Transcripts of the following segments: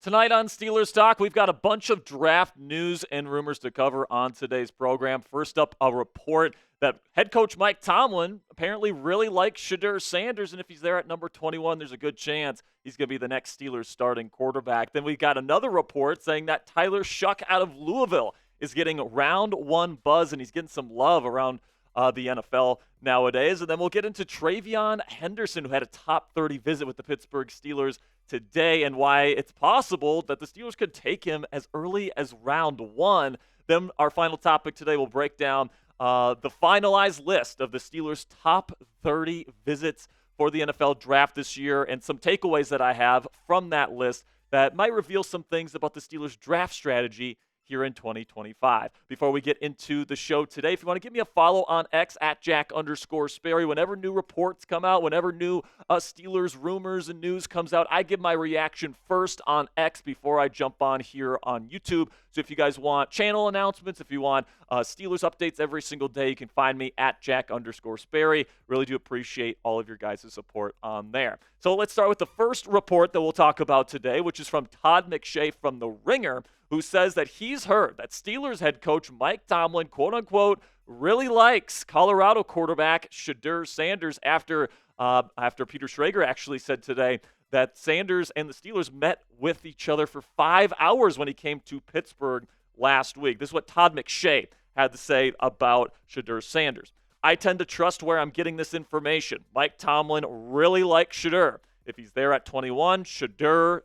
Tonight on Steelers Talk, we've got a bunch of draft news and rumors to cover on today's program. First up, a report that head coach Mike Tomlin apparently really likes Shedeur Sanders, and if he's there at number 21, there's a good chance he's going to be the next Steelers starting quarterback. Then we got another report saying that Tyler Shough out of Louisville is getting round one buzz, and he's getting some love around the NFL nowadays. And then we'll get into TreVeyon Henderson, who had a top 30 visit with the Pittsburgh Steelers today, and why it's possible that the Steelers could take him as early as round one. Then our final topic today will break down the finalized list of the Steelers' top 30 visits for the NFL draft this year and some takeaways that I have from that list that might reveal some things about the Steelers' draft strategy here in 2025. Before we get into the show today, if you want to give me a follow on X at Jack_Sperry, whenever new reports come out, whenever new Steelers rumors and news comes out, I give my reaction first on X before I jump on here on YouTube. So if you guys want channel announcements, if you want Steelers updates every single day, you can find me at Jack_Sperry. Really do appreciate all of your guys' support on there. So let's start with the first report that we'll talk about today, which is from Todd McShay from The Ringer, who says that he's heard that Steelers head coach Mike Tomlin, quote unquote, really likes Colorado quarterback Shedeur Sanders after Peter Schrager actually said today that Sanders and the Steelers met with each other for 5 hours when he came to Pittsburgh last week. This is what Todd McShay had to say about Shedeur Sanders. I tend to trust where I'm getting this information. Mike Tomlin really likes Shedeur. If he's there at 21, Shedeur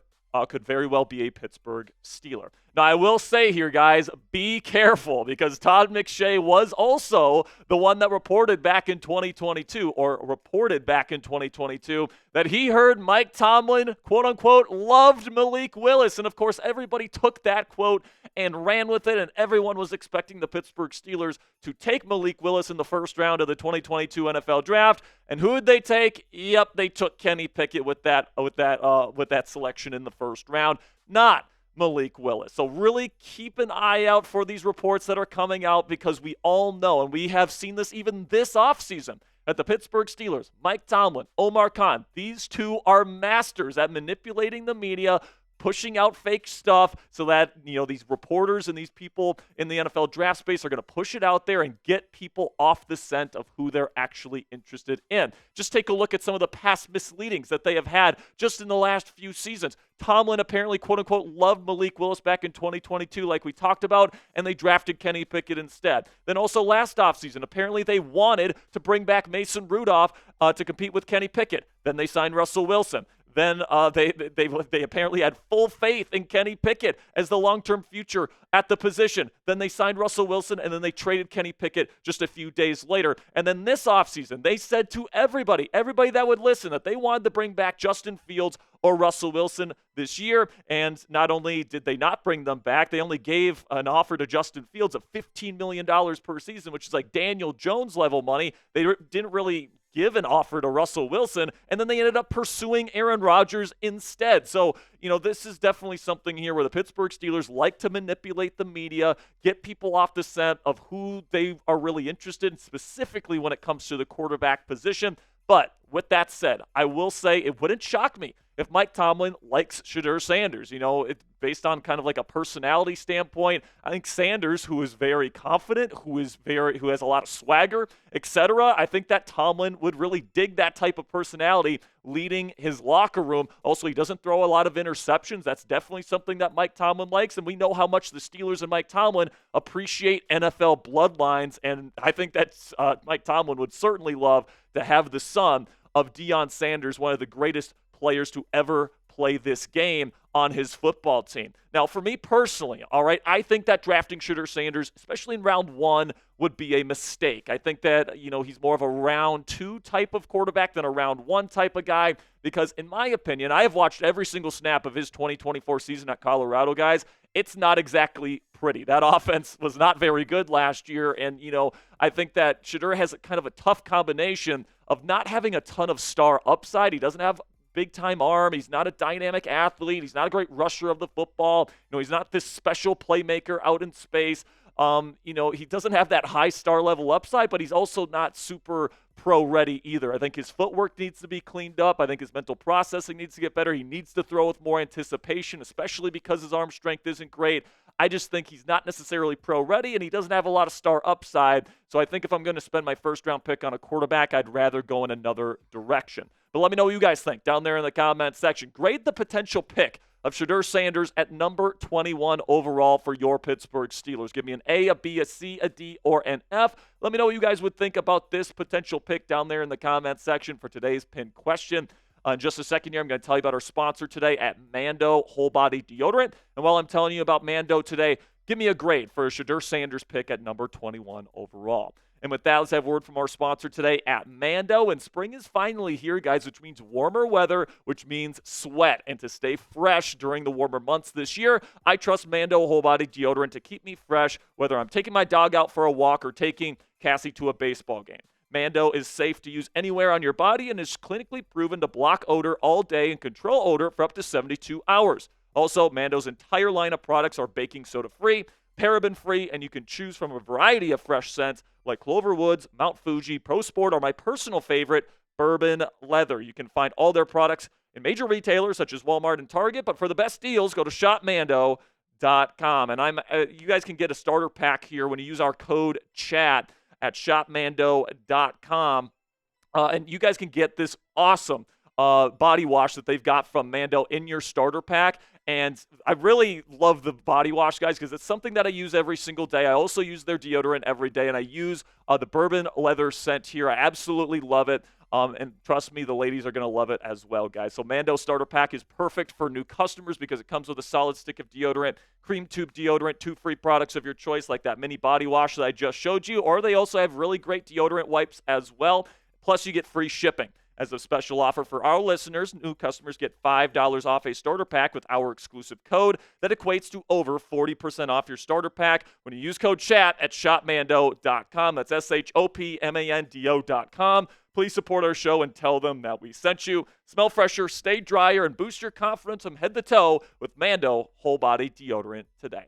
could very well be a Pittsburgh Steeler. Now, I will say here, guys, be careful, because Todd McShay was also the one that reported back in 2022, that he heard Mike Tomlin, quote-unquote, loved Malik Willis. And, of course, everybody took that quote and ran with it, and everyone was expecting the Pittsburgh Steelers to take Malik Willis in the first round of the 2022 NFL Draft. And who did they take? Yep, they took Kenny Pickett with that selection in the first round. Not Malik Willis. So really keep an eye out for these reports that are coming out, because we all know, and we have seen this even this offseason, that the Pittsburgh Steelers, Mike Tomlin, Omar Khan, these two are masters at manipulating the media, pushing out fake stuff so that, these reporters and these people in the NFL draft space are going to push it out there and get people off the scent of who they're actually interested in. Just take a look at some of the past misleadings that they have had just in the last few seasons. Tomlin apparently, quote-unquote, loved Malik Willis back in 2022, like we talked about, and they drafted Kenny Pickett instead. Then also last offseason, apparently they wanted to bring back Mason Rudolph to compete with Kenny Pickett. Then they signed Russell Wilson. Then they apparently had full faith in Kenny Pickett as the long-term future at the position. Then they signed Russell Wilson, and then they traded Kenny Pickett just a few days later. And then this offseason, they said to everybody that would listen, that they wanted to bring back Justin Fields or Russell Wilson this year. And not only did they not bring them back, they only gave an offer to Justin Fields of $15 million per season, which is like Daniel Jones level money. They didn't really give an offer to Russell Wilson, and then they ended up pursuing Aaron Rodgers instead. So, this is definitely something here where the Pittsburgh Steelers like to manipulate the media, get people off the scent of who they are really interested in, specifically when it comes to the quarterback position. But with that said, I will say it wouldn't shock me if Mike Tomlin likes Shedeur Sanders. It's based on kind of like a personality standpoint. I think Sanders, who is very confident, who has a lot of swagger, etc. I think that Tomlin would really dig that type of personality leading his locker room. Also, he doesn't throw a lot of interceptions. That's definitely something that Mike Tomlin likes, and we know how much the Steelers and Mike Tomlin appreciate NFL bloodlines, and I think that Mike Tomlin would certainly love to have the son of Deion Sanders, one of the greatest players to ever play this game, on his football team. Now, for me personally, all right, I think that drafting Shedeur Sanders, especially in round one, would be a mistake. I think that, he's more of a round two type of quarterback than a round one type of guy, because in my opinion, I have watched every single snap of his 2024 season at Colorado, guys. It's not exactly pretty. That offense was not very good last year, and, I think that Shedeur has kind of a tough combination of not having a ton of star upside. He doesn't have big-time arm. He's not a dynamic athlete. He's not a great rusher of the football. He's not this special playmaker out in space. He doesn't have that high star level upside, but he's also not super pro-ready either. I think his footwork needs to be cleaned up. I think his mental processing needs to get better. He needs to throw with more anticipation, especially because his arm strength isn't great. I just think he's not necessarily pro-ready, and he doesn't have a lot of star upside. So I think if I'm going to spend my first-round pick on a quarterback, I'd rather go in another direction. But let me know what you guys think down there in the comment section. Grade the potential pick of Shedeur Sanders at number 21 overall for your Pittsburgh Steelers. Give me an A, a B, a C, a D, or an F. Let me know what you guys would think about this potential pick down there in the comment section for today's pinned question. In just a second here, I'm going to tell you about our sponsor today at Mando Whole Body Deodorant. And while I'm telling you about Mando today, give me a grade for a Shedeur Sanders pick at number 21 overall. And with that, let's have a word from our sponsor today at Mando. And spring is finally here, guys, which means warmer weather, which means sweat. And to stay fresh during the warmer months this year, I trust Mando Whole Body Deodorant to keep me fresh, whether I'm taking my dog out for a walk or taking Cassie to a baseball game. Mando is safe to use anywhere on your body and is clinically proven to block odor all day and control odor for up to 72 hours. Also, Mando's entire line of products are baking soda-free, paraben-free, and you can choose from a variety of fresh scents like Clover Woods, Mount Fuji, Pro Sport, or my personal favorite, Bourbon Leather. You can find all their products in major retailers such as Walmart and Target, but for the best deals, go to shopmando.com. And you guys can get a starter pack here when you use our code CHAT at shopmando.com. And you guys can get this awesome body wash that they've got from Mando in your starter pack. And I really love the body wash, guys, because it's something that I use every single day. I also use their deodorant every day, and I use the Bourbon Leather scent here. I absolutely love it. And trust me, the ladies are going to love it as well, guys. So Mando Starter Pack is perfect for new customers because it comes with a solid stick of deodorant, cream tube deodorant, 2 free products of your choice like that mini body wash that I just showed you, or they also have really great deodorant wipes as well. Plus, you get free shipping. As a special offer for our listeners, new customers get $5 off a starter pack with our exclusive code that equates to over 40% off your starter pack when you use code CHAT at shopmando.com. That's shopmando.com. Please support our show and tell them that we sent you. Smell fresher, stay drier, and boost your confidence from head to toe with Mando Whole Body Deodorant today.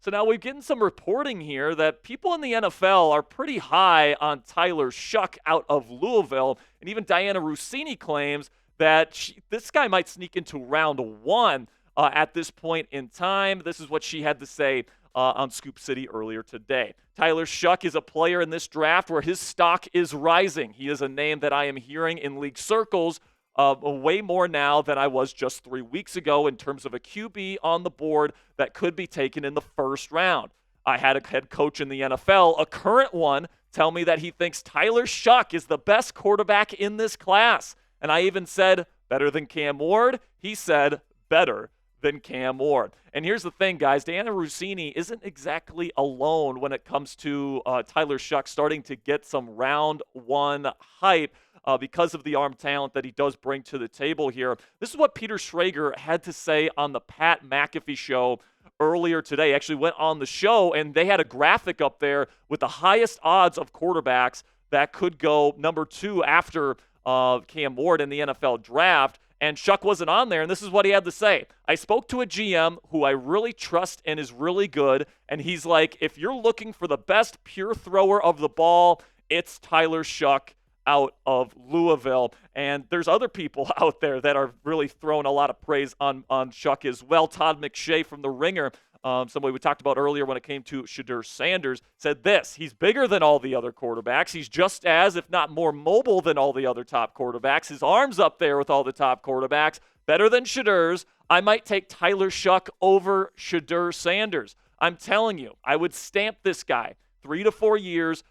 So now we're getting some reporting here that people in the NFL are pretty high on Tyler Shough out of Louisville, and even Diana Russini claims that this guy might sneak into round 1 at this point in time. This is what she had to say on Scoop City earlier today. Tyler Shough is a player in this draft where his stock is rising. He is a name that I am hearing in league circles way more now than I was just 3 weeks ago in terms of a QB on the board that could be taken in the first round. I had a head coach in the NFL, a current one, tell me that he thinks Tyler Shough is the best quarterback in this class. And I even said, better than Cam Ward? He said, better than Cam Ward. And here's the thing, guys. Diana Russini isn't exactly alone when it comes to Tyler Shough starting to get some round 1 hype because of the arm talent that he does bring to the table here. This is what Peter Schrager had to say on the Pat McAfee show earlier today. Actually went on the show, and they had a graphic up there with the highest odds of quarterbacks that could go number 2 after Cam Ward in the NFL draft. And Shough wasn't on there, and this is what he had to say. I spoke to a GM who I really trust and is really good, and he's like, if you're looking for the best pure thrower of the ball, it's Tyler Shough out of Louisville. And there's other people out there that are really throwing a lot of praise on Shough as well. Todd McShay from The Ringer, somebody we talked about earlier when it came to Shedeur Sanders, said this: he's bigger than all the other quarterbacks. He's just as, if not more mobile than all the other top quarterbacks. His arm's up there with all the top quarterbacks. Better than Shedeur's. I might take Tyler Shough over Shedeur Sanders. I'm telling you, I would stamp this guy 3 to 4 years.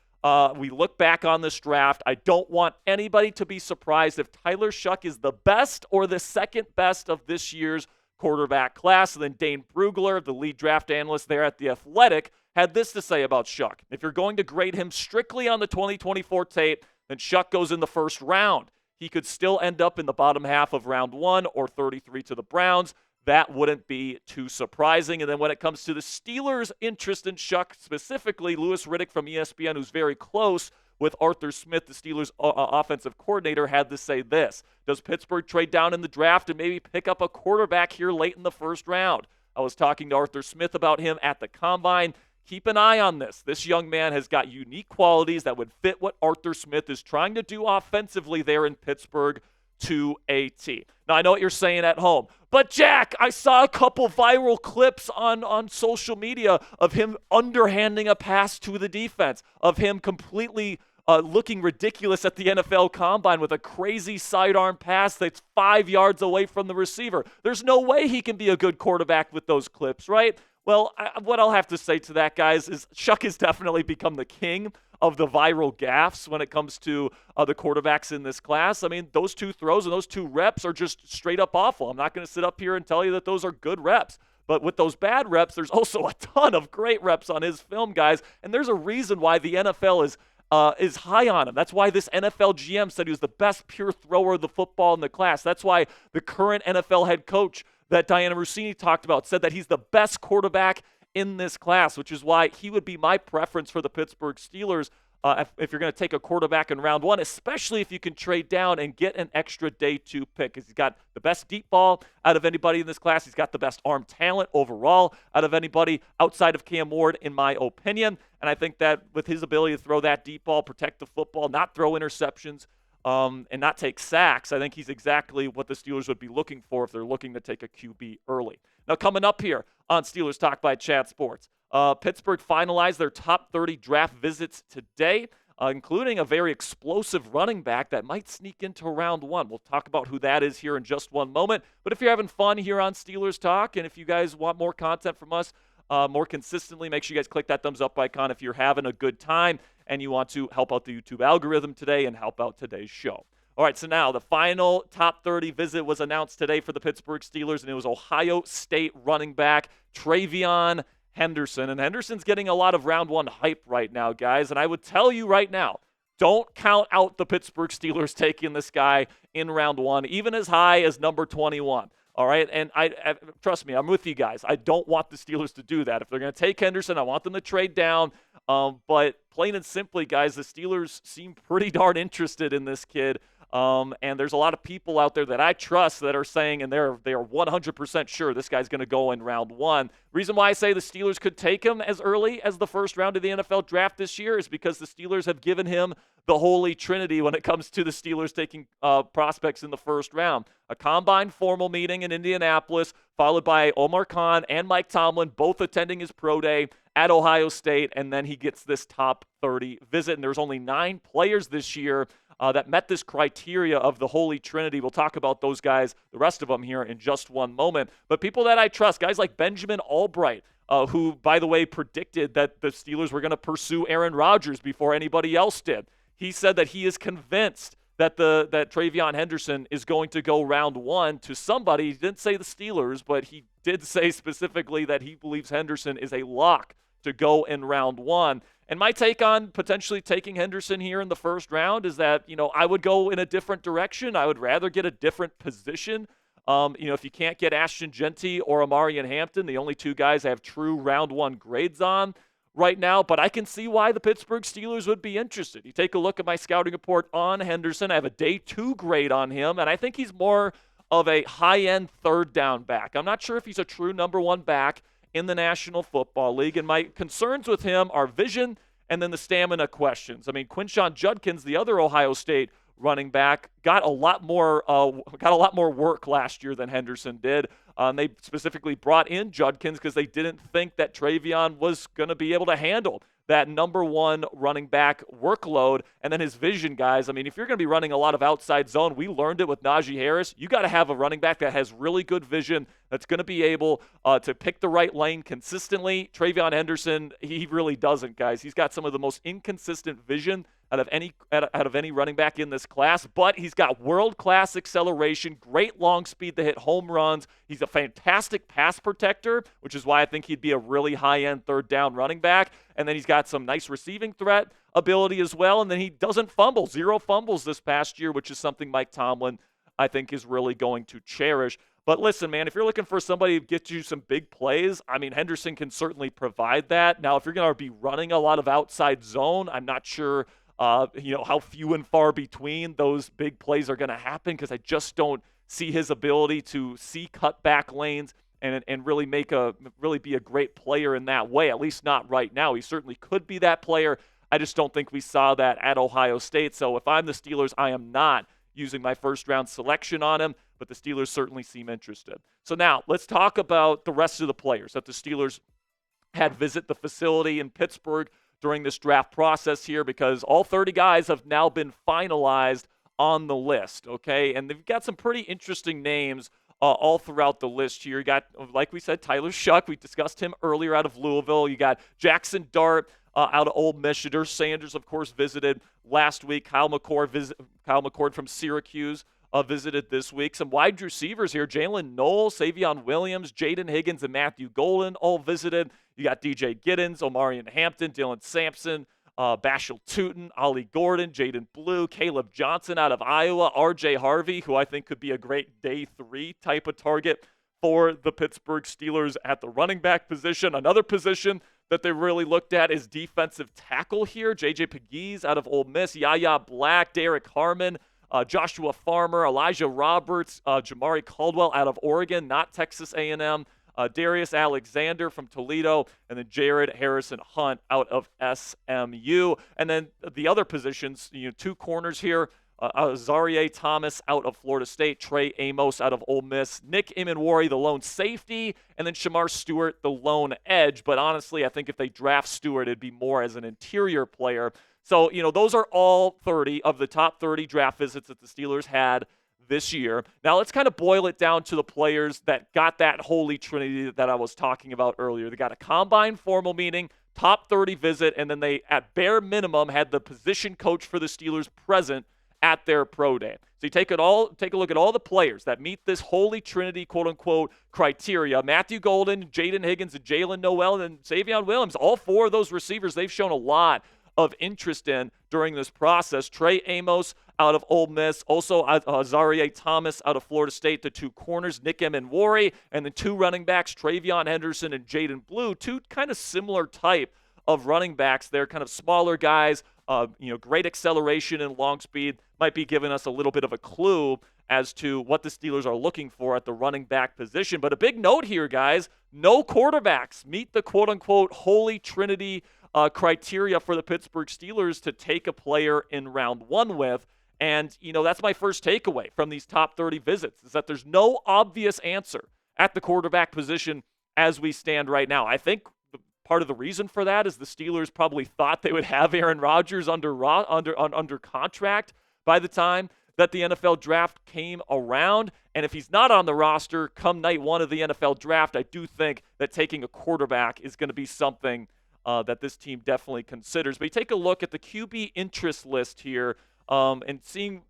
We look back on this draft. I don't want anybody to be surprised if Tyler Shough is the best or the second best of this year's quarterback class. And then Dane Brugler, the lead draft analyst there at The Athletic, had this to say about Shough. If you're going to grade him strictly on the 2024 tape, then Shough goes in the first round. He could still end up in the bottom half of round 1 or 33 to the Browns. That wouldn't be too surprising. And then when it comes to the Steelers' interest in Shough, specifically Louis Riddick from ESPN, who's very close with Arthur Smith, the Steelers' offensive coordinator, had to say this: does Pittsburgh trade down in the draft and maybe pick up a quarterback here late in the first round? I was talking to Arthur Smith about him at the Combine. keep an eye on this. This young man has got unique qualities that would fit what Arthur Smith is trying to do offensively there in Pittsburgh to a T. Now, I know what you're saying at home, but Jack, I saw a couple viral clips on social media of him underhanding a pass to the defense, of him completely looking ridiculous at the NFL Combine with a crazy sidearm pass that's 5 yards away from the receiver. There's no way he can be a good quarterback with those clips, right? Well, what I'll have to say to that, guys, is Shough has definitely become the king of the viral gaffes when it comes to the quarterbacks in this class. I mean, those 2 throws and those 2 reps are just straight up awful. I'm not going to sit up here and tell you that those are good reps. But with those bad reps, there's also a ton of great reps on his film, guys. And there's a reason why the NFL is high on him. That's why this NFL GM said he was the best pure thrower of the football in the class. That's why the current NFL head coach that Diana Rossini talked about said that he's the best quarterback in this class, which is why he would be my preference for the Pittsburgh Steelers if you're going to take a quarterback in round 1, especially if you can trade down and get an extra day 2 pick. Because he's got the best deep ball out of anybody in this class. He's got the best arm talent overall out of anybody outside of Cam Ward, in my opinion. And I think that with his ability to throw that deep ball, protect the football, not throw interceptions, and not take sacks, I think he's exactly what the Steelers would be looking for if they're looking to take a QB early. Now, coming up here on Steelers Talk by Chat Sports, Pittsburgh finalized their top 30 draft visits today, including a very explosive running back that might sneak into round 1. We'll talk about who that is here in just one moment. But if you're having fun here on Steelers Talk, and if you guys want more content from us more consistently, make sure you guys click that thumbs up icon if you're having a good time and you want to help out the YouTube algorithm today and help out today's show. All right, so now the final top 30 visit was announced today for the Pittsburgh Steelers, and it was Ohio State running back TreVeyon Henderson. And Henderson's getting a lot of round 1 hype right now, guys. And I would tell you right now, don't count out the Pittsburgh Steelers taking this guy in round 1, even as high as number 21. All right, and I trust me, I'm with you guys. I don't want the Steelers to do that. If they're going to take Henderson, I want them to trade down. But plain and simply, guys, the Steelers seem pretty darn interested in this kid. And there's a lot of people out there that I trust that are saying, and they are 100% sure this guy's going to go in round 1. Reason why I say the Steelers could take him as early as the first round of the NFL draft this year is because the Steelers have given him the holy trinity when it comes to the Steelers taking prospects in the first round. A combine formal meeting in Indianapolis, followed by Omar Khan and Mike Tomlin, both attending his pro day at Ohio State, and then he gets this top 30 visit. And there's only 9 players this year that met this criteria of the Holy Trinity. We'll talk about those guys, the rest of them here in just one moment. But people that I trust, guys like Benjamin Albright, who, by the way, predicted that the Steelers were going to pursue Aaron Rodgers before anybody else did. He said that he is convinced that that TreVeyon Henderson is going to go round 1 to somebody. He didn't say the Steelers, but he did say specifically that he believes Henderson is a lock to go in round 1. And my take on potentially taking Henderson here in the first round is that, I would go in a different direction. I would rather get a different position. If you can't get Ashton Genty or Amarian Hampton, the only 2 guys I have true round 1 grades on right now, but I can see why the Pittsburgh Steelers would be interested. You take a look at my scouting report on Henderson. I have a day 2 grade on him, and I think he's more of a high-end third down back. I'm not sure if he's a true number 1 back in the National Football League, and my concerns with him are vision and then the stamina questions. I mean, Quinshon Judkins, the other Ohio State running back, got a lot more work last year than Henderson did. They specifically brought in Judkins because they didn't think that TreVeyon was going to be able to handle that number 1 running back workload. And then his vision, guys. I mean, if you're going to be running a lot of outside zone, we learned it with Najee Harris. You got to have a running back that has really good vision, that's going to be able to pick the right lane consistently. TreVeyon Henderson, he really doesn't, guys. He's got some of the most inconsistent vision out of any running back in this class, but he's got world-class acceleration, great long speed to hit home runs. He's a fantastic pass protector, which is why I think he'd be a really high-end third down running back. And then he's got some nice receiving threat ability as well. And then he doesn't fumble, 0 fumbles this past year, which is something Mike Tomlin, I think, is really going to cherish. But listen, man, if you're looking for somebody to get you some big plays, I mean, Henderson can certainly provide that. Now, if you're going to be running a lot of outside zone, I'm not sure how few and far between those big plays are going to happen, because I just don't see his ability to see cutback lanes and really be a great player in that way, at least not right now. He certainly could be that player. I just don't think we saw that at Ohio State. So if I'm the Steelers, I am not using my first-round selection on him, but the Steelers certainly seem interested. So now let's talk about the rest of the players that the Steelers had visit the facility in Pittsburgh during this draft process here, because all 30 guys have now been finalized on the list, okay? And they've got some pretty interesting names all throughout the list here. You got, like we said, Tyler Shough. We discussed him earlier out of Louisville. You got Jackson Dart out of Ole Miss. Shedeur Sanders, of course, visited last week. Kyle McCord from Syracuse visited this week. Some wide receivers here. Jalen Knowles, Savion Williams, Jaden Higgins, and Matthew Golden all visited. You got DJ Giddens, Omarion Hampton, Dylan Sampson, Bashal Tootin, Ollie Gordon, Jaden Blue, Caleb Johnson out of Iowa, RJ Harvey, who I think could be a great day 3 type of target for the Pittsburgh Steelers at the running back position. Another position that they really looked at is defensive tackle here. JJ Pegues out of Ole Miss, Yahya Black, Derek Harmon, Joshua Farmer, Elijah Roberts, Jamari Caldwell out of Oregon, not Texas A&M, Darius Alexander from Toledo, and then Jared Harrison Hunt out of SMU. And then the other positions, 2 corners here, Azareye'h Thomas out of Florida State, Trey Amos out of Ole Miss, Nick Imanwori, the lone safety, and then Shamar Stewart, the lone edge. But honestly, I think if they draft Stewart, it'd be more as an interior player. So, those are all 30 of the top 30 draft visits that the Steelers had this year. Now let's kind of boil it down to the players that got that holy trinity that I was talking about earlier. They got a combine formal meeting, top 30 visit, and then they, at bare minimum, had the position coach for the Steelers present at their pro day. So you take a look at all the players that meet this holy trinity, quote-unquote, criteria. Matthew Golden, Jaden Higgins, and Jalen Noel, and Savion Williams. All 4 of those receivers they've shown a lot of interest in during this process. Trey Amos out of Ole Miss, also Azareye'h Thomas out of Florida State, the 2 corners, Nick Imanwori, and the 2 running backs, TreVeyon Henderson and Jaden Blue, 2 kind of similar type of running backs. They're kind of smaller guys, great acceleration and long speed, might be giving us a little bit of a clue as to what the Steelers are looking for at the running back position. But a big note here, guys, no quarterbacks meet the quote-unquote holy trinity criteria for the Pittsburgh Steelers to take a player in round 1 with. And, that's my first takeaway from these top 30 visits, is that there's no obvious answer at the quarterback position as we stand right now. I think part of the reason for that is the Steelers probably thought they would have Aaron Rodgers under contract by the time that the NFL draft came around. And if he's not on the roster come night 1 of the NFL draft, I do think that taking a quarterback is going to be something that this team definitely considers. But you take a look at the QB interest list here and seeing,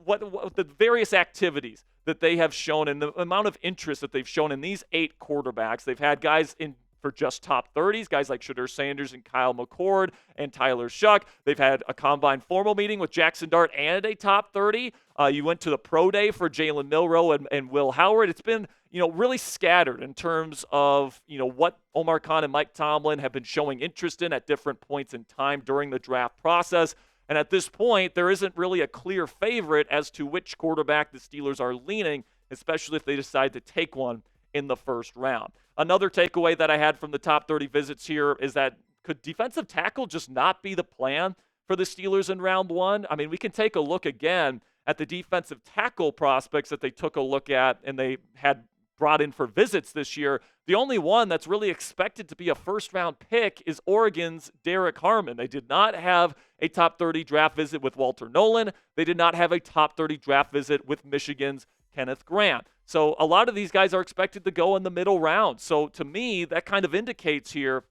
what the various activities that they have shown and the amount of interest that they've shown in these 8 quarterbacks. They've had guys in for just top 30s, guys like Shedeur Sanders and Kyle McCord and Tyler Shough. They've had a combine formal meeting with Jackson Dart and a top 30. You went to the pro day for Jalen Milroe and Will Howard. It's been, really scattered in terms of, what Omar Khan and Mike Tomlin have been showing interest in at different points in time during the draft process. And at this point, there isn't really a clear favorite as to which quarterback the Steelers are leaning, especially if they decide to take one in the first round. Another takeaway that I had from the top 30 visits here is that could defensive tackle just not be the plan for the Steelers in round 1? I mean, we can take a look again at the defensive tackle prospects that they took a look at and they had brought in for visits this year. The only one that's really expected to be a first-round pick is Oregon's Derek Harmon. They did not have a top 30 draft visit with Walter Nolan. They did not have a top 30 draft visit with Michigan's Kenneth Grant. So a lot of these guys are expected to go in the middle round. So to me, that kind of indicates here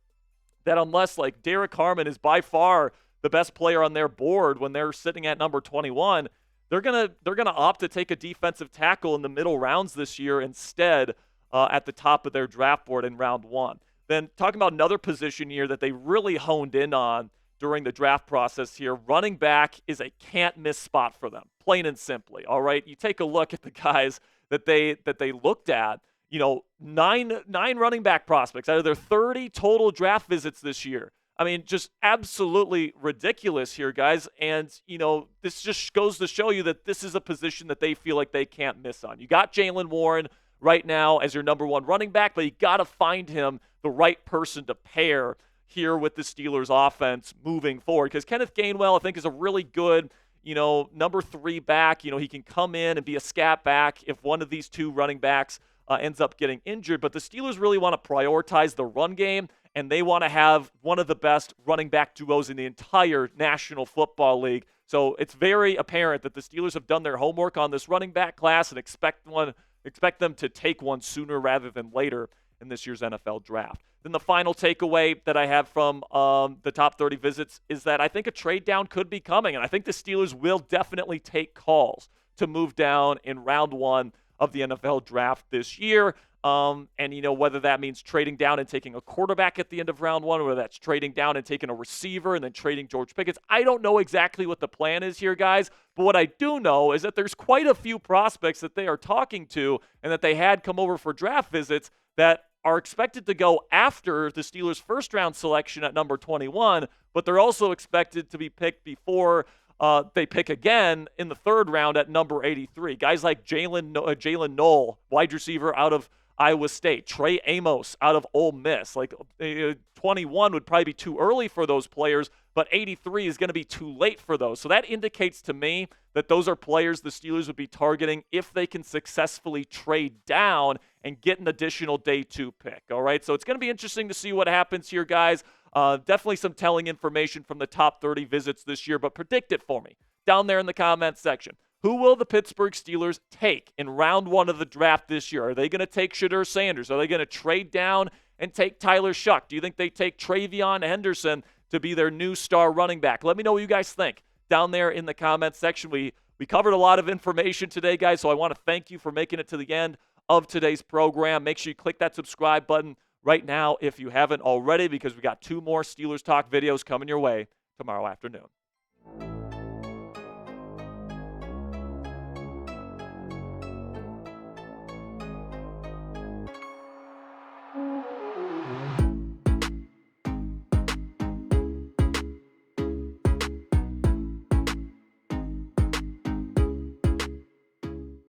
that unless like Derek Harmon is by far the best player on their board when they're sitting at number 21, they're gonna opt to take a defensive tackle in the middle rounds this year instead at the top of their draft board in round 1. Then talking about another position here that they really honed in on during the draft process here, running back is a can't-miss spot for them, plain and simply, all right? You take a look at the guys that they looked at, nine running back prospects out of their 30 total draft visits this year. I mean, just absolutely ridiculous here, guys. And, this just goes to show you that this is a position that they feel like they can't miss on. You got Jaylen Warren right now as your number one running back, but you got to find him the right person to pair here with the Steelers offense moving forward. Because Kenneth Gainwell, I think, is a really good, number 3 back. He can come in and be a scat back if one of these two running backs ends up getting injured. But the Steelers really want to prioritize the run game, and they want to have one of the best running back duos in the entire National Football League. So it's very apparent that the Steelers have done their homework on this running back class and expect them to take one sooner rather than later in this year's NFL draft. Then the final takeaway that I have from the top 30 visits is that I think a trade down could be coming, and I think the Steelers will definitely take calls to move down in round 1 of the NFL draft this year. Whether that means trading down and taking a quarterback at the end of round 1, or whether that's trading down and taking a receiver and then trading George Pickens. I don't know exactly what the plan is here, guys, but what I do know is that there's quite a few prospects that they are talking to and that they had come over for draft visits that are expected to go after the Steelers' first-round selection at number 21, but they're also expected to be picked before they pick again in the 3rd round at number 83. Guys like Jalen Knoll, wide receiver out of Iowa State, Trey Amos out of Ole Miss. 21 would probably be too early for those players, but 83 is going to be too late for those. So that indicates to me that those are players the Steelers would be targeting if they can successfully trade down and get an additional day 2 pick. All right, so it's going to be interesting to see what happens here, guys. Definitely some telling information from the top 30 visits this year, but predict it for me down there in the comments section. Who will the Pittsburgh Steelers take in round 1 of the draft this year? Are they going to take Shedeur Sanders? Are they going to trade down and take Tyler Shough? Do you think they take TreVeyon Henderson to be their new star running back? Let me know what you guys think down there in the comments section. We covered a lot of information today, guys, so I want to thank you for making it to the end of today's program. Make sure you click that subscribe button right now if you haven't already, because we got 2 more Steelers Talk videos coming your way tomorrow afternoon.